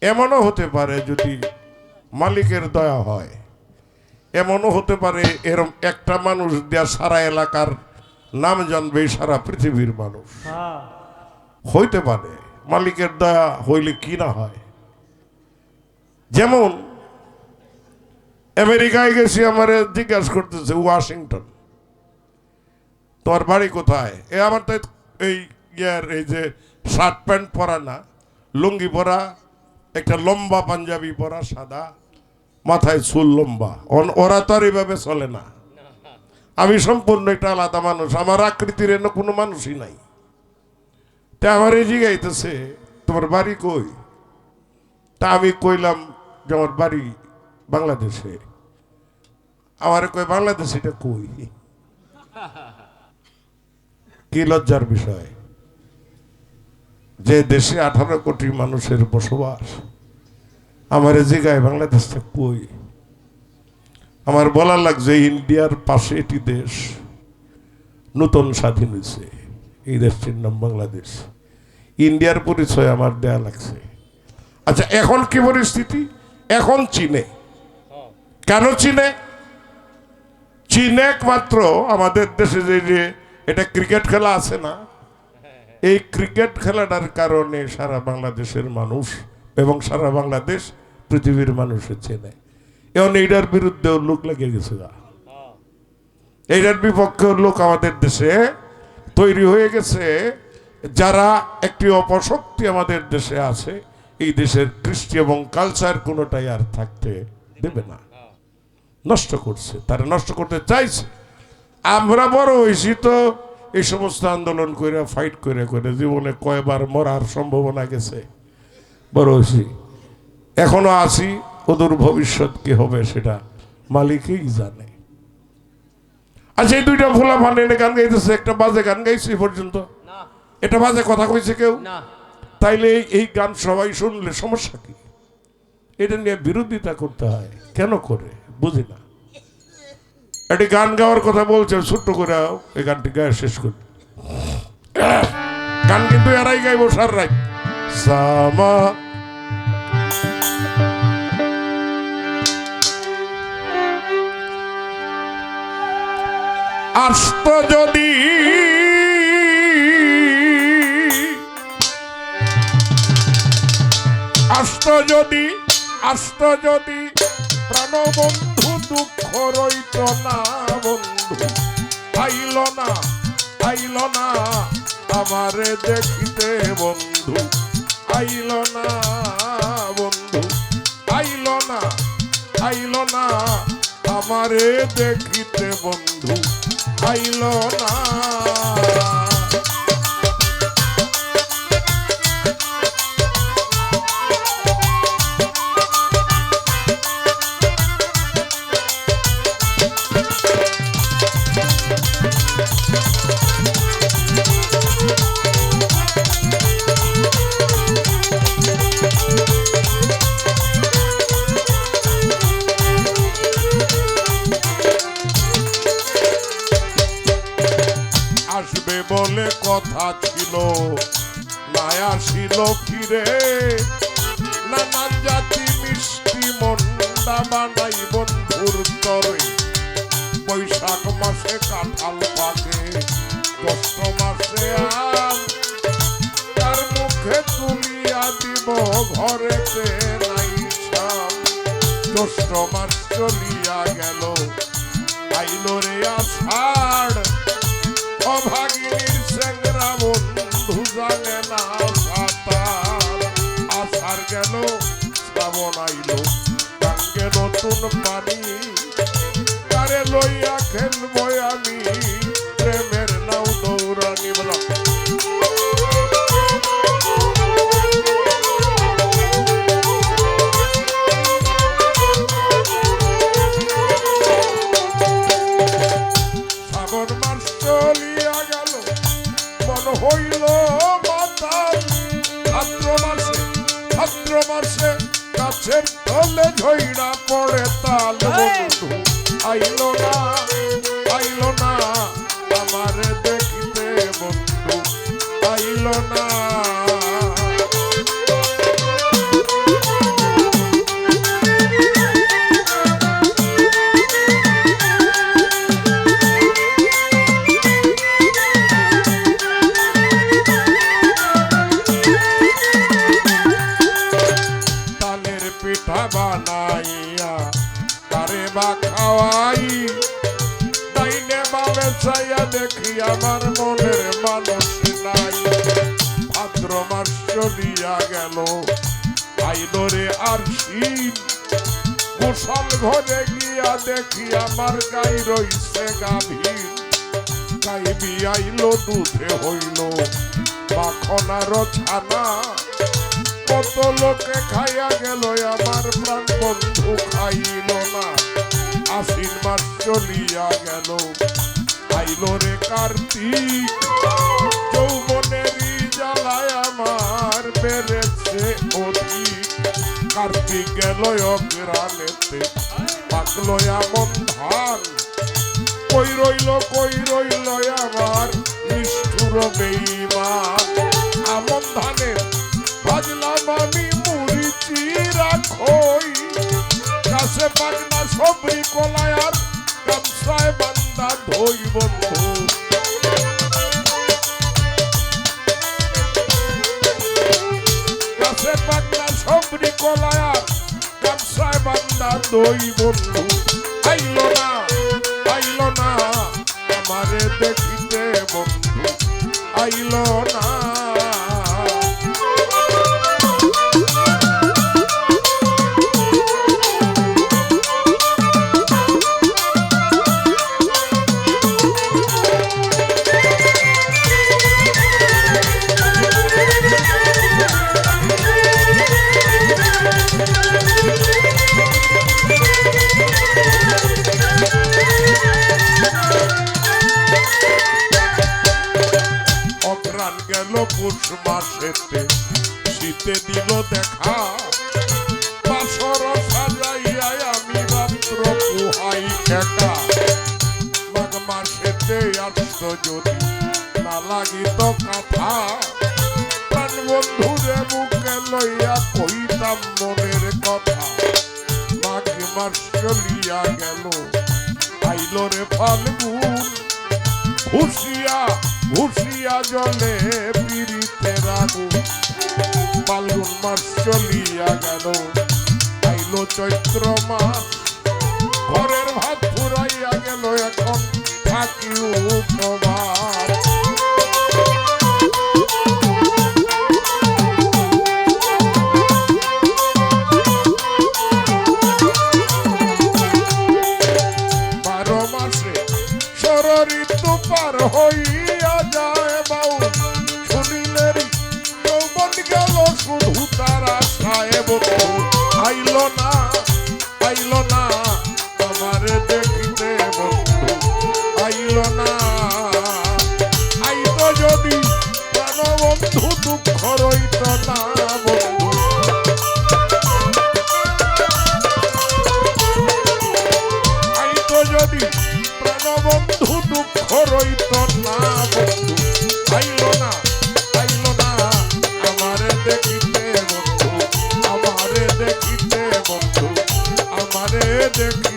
এমনও হতে পারে যদি মালিকের দয়া হয়, এমনও হতে পারে এরম একটা মানুষ দেয়া সারা এলাকার নাম জানবে সারা পৃথিবীর মানুষ। হইতে পারে মালিকের দয়া হইলে কি না হয়। যেমন আমেরিকায় গেছি, আমার জিজ্ঞাসা করতেছে ওয়াশিংটন তোমার বাড়ি কোথায়? আমার তো এই এই যে শার্ট প্যান্ট পরা না, লুঙ্গি পরা, একটা লম্বা পাঞ্জাবি পরা, সাদা, মাথায় চুল লম্বা। ওরা তো আর এইভাবে চলে না। আমি সম্পূর্ণ একটা আলাদা মানুষ, আমার আকৃতির এনে কোনো মানুষই নাই। তা আমার এই জিগাইতেছে তোমার বাড়ি কই? তা আমি কইলাম যে আমার বাড়ি বাংলাদেশে। আমার কই বাংলাদেশ এটা কই? কি লজ্জার বিষয় যে দেশে 18 কোটি মানুষের বসবাস, আমার জিগায় বাংলাদেশটা কই? আমার বলা লাগছে ইন্ডিয়ার পাশে এটি দেশ নতুন স্বাধীন হয়েছে, এই দেশটির নাম বাংলাদেশ। ইন্ডিয়ার পরিচয় আমার দেয়া লাগছে। আচ্ছা এখন কি পরিস্থিতি? এখন চীনে। কেন চীনে? চীনে একমাত্র আমাদের দেশে যে এটা ক্রিকেট খেলা আছে না, এই ক্রিকেট খেলাটার কারণে সারা বাংলাদেশের মানুষ এবং সারা বাংলাদেশ পৃথিবীর মানুষের চেনে। এখন এইটার বিরুদ্ধেও লোক লেগে গেছে, এইটার বিপক্ষে লোক আমাদের দেশে তৈরি হয়ে গেছে, যারা একটি অপশক্তি আমাদের দেশে আছে। এই দেশের কৃষ্টি এবং কালচার কোনোটাই আর থাকতে দেবে না, নষ্ট করছে, তারা নষ্ট করতে চাইছে। আমরা বড় হয়েছি তো এই সমস্ত আন্দোলন করে ফাইট করে করে জীবনে কয়বার মরার সম্ভাবনা গেছে, বড় হয়েছি, এখনো আছি। ওদের ভবিষ্যৎ কি হবে সেটা মালিকই জানে। আচ্ছা এই দুইটা ভোলা ভানে গান গাইতেছে, একটা বাজে গান গাইছে পর্যন্ত, এটা বাজে কথা কইছে কেউ? তাইলে এই গান সবাই শুনলে সমস্যা কি? এটা নিয়ে বিরোধিতা করতে হয় কেন করে বুঝি না। একটি গান গাওয়ার কথা বলছে, ছোট্ট করে এই গানটি গায়ে শেষ করি। গান কিন্তু এরাই গাইব সার রাত সামা। আস্ত যদি আস্ত যদি প্রাণবন্ধু দুঃখ রইত না বন্ধু, আইল না আমারে দেখিতে বন্ধু, আইল না বন্ধু, আইল না আমারে দেখিতে বন্ধু, আইল না। আসবে বলে কথা ছিল না আসিল ফিরে, নানান জাতি মিষ্টি মন্ডা বানাই বন্ধুর তরে, বৈশাখ মাসে কাঁঠাল পাকে, জ্যৈষ্ঠ মাসে আম, তার মুখে তুলিয়া দিব ঘরেতে নাই শাম। জ্যৈষ্ঠ মাস চলিয়া গেল, আইল রে আষাঢ়, অভাগিনীর চেংরা বন্ধু জানে না সাঁতার। আষাঢ় গেল শ্রাবণ আইল, গাঙ্গে নতুন পানি, তারে লইয়া খেলবো আমি প্রেমের নাও দৌড়ানি। বলা শ্রাবণ মাস চলিয়া গেল, মন হইল মাতাল, ভাদ্র মাসে গাছের তলে ঝইড়া পড়ে তাল বন্ধু, আইল না আমারে দেখিতে বন্ধু, আইল না। বানাইয়া তারে বা খাওয়াই ডাইনে বামে চাইয়া দেখি আমার মনের মানুষ নাই ভাদ্র মাস চলিয়া গেল আইদরে আর শীত গোসল ঘরে গিয়া দেখি আমার গাই রইছে গাভীর গাই বিয়াইল দুধে হইল মাখনার ছানা কত লোকে খাইয়া গেল আমার প্রাণ বন্ধু খাইল না আশ্বিন মাস চলিয়া গেল আইল রে কার্তিক যৌবনেরই জ্বালায় আমার বেড়েছে অধিক কার্তিক গেল অগ্রানেতে পাকলো এমন ধান কই রইল আমার নিষ্ঠুর বেঈমান আমন ধানের ভাজলাম আমি মুড়ি চিরা খই কাছে পাগনা সবরি কলায় আর গামছায় বান্দা ধই বন্ধু কাছে পাগনা সবরি কলায় আর গামছায় বান্দা ধই বন্ধু আইল না আমারে দেখিতে বন্ধু আইল না গেল পৌষ মাসেতে শীতে দিল দেখা বাসর সাজাইয়া আমি রাত্র পোহাই একা মাঘ মাসেতে আসতো যদি না লাগিত কাঁথা প্রাণ বন্ধুরে বুকে লইয়া কইতাম মনের কথা মাঘ মাস চলিয়া গেল আইল রে ফাল্গুন হুশিয়া জলে পিরিতের আগুন ফাল্গুন মাস চলিয়া গেল আইল চৈত্র মাস ঘরের ভাত ফুরাইয়া গেল এখন থাকি উপবাস ঋতু পার হইয়া যায় বাউ শুনিলেরি যৌবন গেল শুধু তার আশায় বন্ধু আইল না আমার দেখিতে বন্ধু আইল না আইত যদি প্রাণ বন্ধু দুঃখ রইত না বন্ধু আইত যদি বন্ধু দুঃখ রইত না বন্ধু আইল না আমারে দেখিতে বন্ধু আমারে দেখিতে